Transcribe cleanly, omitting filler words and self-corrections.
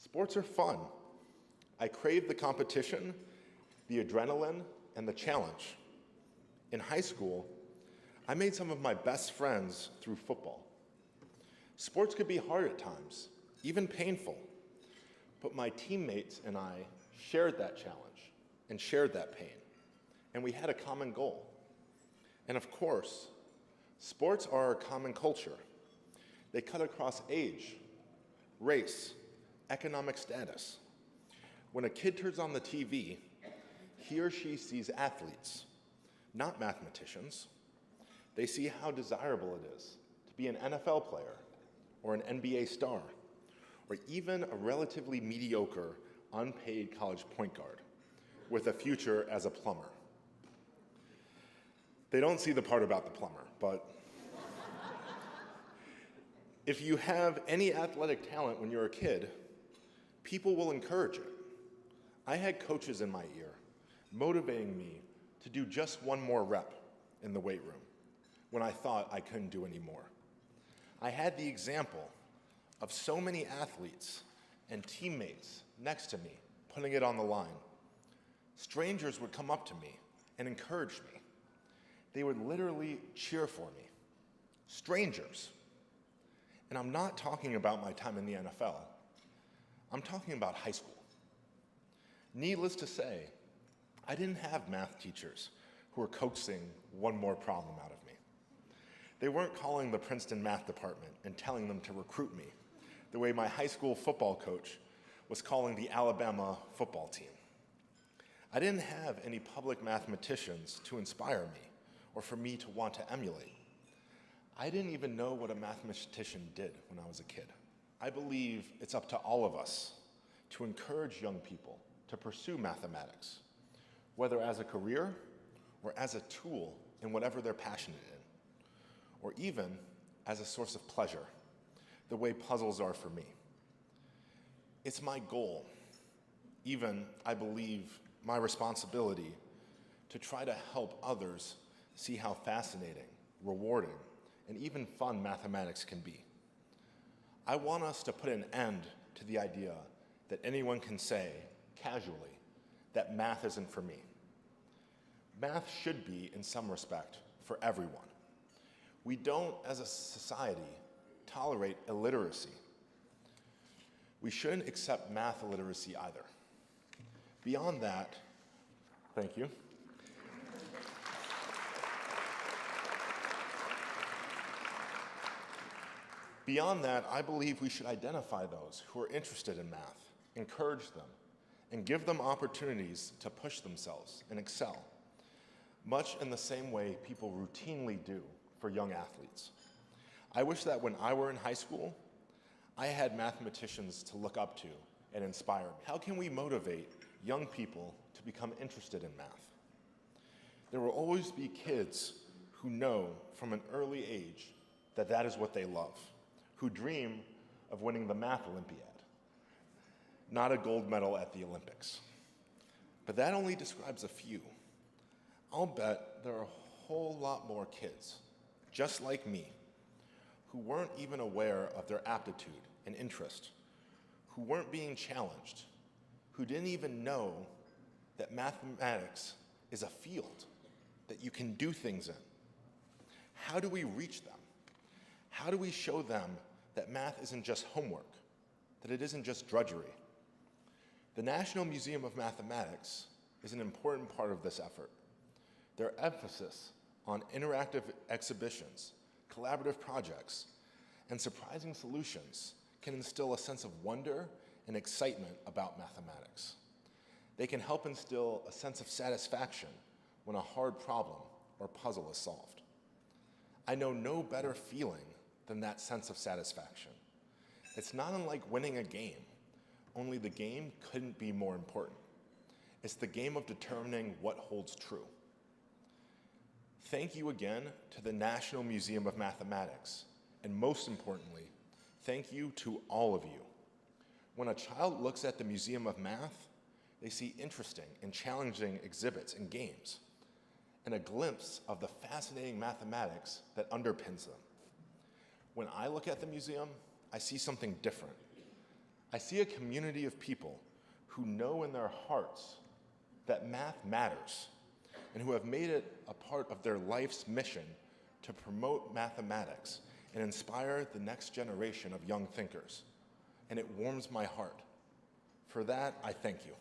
Sports are fun. I crave the competition, the adrenaline, and the challenge. In high school, I made some of my best friends through football. Sports could be hard at times, even painful, but my teammates and I shared that challenge and shared that pain, and we had a common goal. And of course, sports are our common culture. They cut across age, race, economic status. When a kid turns on the TV, he or she sees athletes, not mathematicians. They see how desirable it is to be an NFL player or an NBA star, or even a relatively mediocre, unpaid college point guard with a future as a plumber. They don't see the part about the plumber, but if you have any athletic talent when you're a kid, people will encourage it. I had coaches in my ear motivating me to do just one more rep in the weight room when I thought I couldn't do any more. I had the example of so many athletes and teammates next to me putting it on the line. Strangers would come up to me and encourage me. They would literally cheer for me. Strangers. And I'm not talking about my time in the NFL. I'm talking about high school. Needless to say, I didn't have math teachers who were coaxing one more problem out of me. They weren't calling the Princeton math department and telling them to recruit me the way my high school football coach was calling the Alabama football team. I didn't have any public mathematicians to inspire me or for me to want to emulate. I didn't even know what a mathematician did when I was a kid. I believe it's up to all of us to encourage young people to pursue mathematics, whether as a career or as a tool in whatever they're passionate in, or even as a source of pleasure, the way puzzles are for me. It's my goal, even, I believe, my responsibility, to try to help others see how fascinating, rewarding, and even fun mathematics can be. I want us to put an end to the idea that anyone can say, casually, that math isn't for me. Math should be, in some respect, for everyone. We don't, as a society, tolerate illiteracy. We shouldn't accept math illiteracy either. Beyond that, thank you. Beyond that, I believe we should identify those who are interested in math, encourage them, and give them opportunities to push themselves and excel, much in the same way people routinely do for young athletes. I wish that when I were in high school, I had mathematicians to look up to and inspire me. How can we motivate young people to become interested in math? There will always be kids who know from an early age that that is what they love, who dream of winning the Math Olympiad, not a gold medal at the Olympics. But that only describes a few. I'll bet there are a whole lot more kids, just like me, who weren't even aware of their aptitude and interest, who weren't being challenged, who didn't even know that mathematics is a field that you can do things in. How do we reach them? How do we show them that math isn't just homework, that it isn't just drudgery? The National Museum of Mathematics is an important part of this effort. Their emphasis on interactive exhibitions, collaborative projects, and surprising solutions can instill a sense of wonder and excitement about mathematics. They can help instill a sense of satisfaction when a hard problem or puzzle is solved. I know no better feeling than that sense of satisfaction. It's not unlike winning a game, only the game couldn't be more important. It's the game of determining what holds true. Thank you again to the National Museum of Mathematics, and most importantly, thank you to all of you. When a child looks at the Museum of Math, they see interesting and challenging exhibits and games, and a glimpse of the fascinating mathematics that underpins them. When I look at the museum, I see something different. I see a community of people who know in their hearts that math matters and who have made it a part of their life's mission to promote mathematics and inspire the next generation of young thinkers. And it warms my heart. For that, I thank you.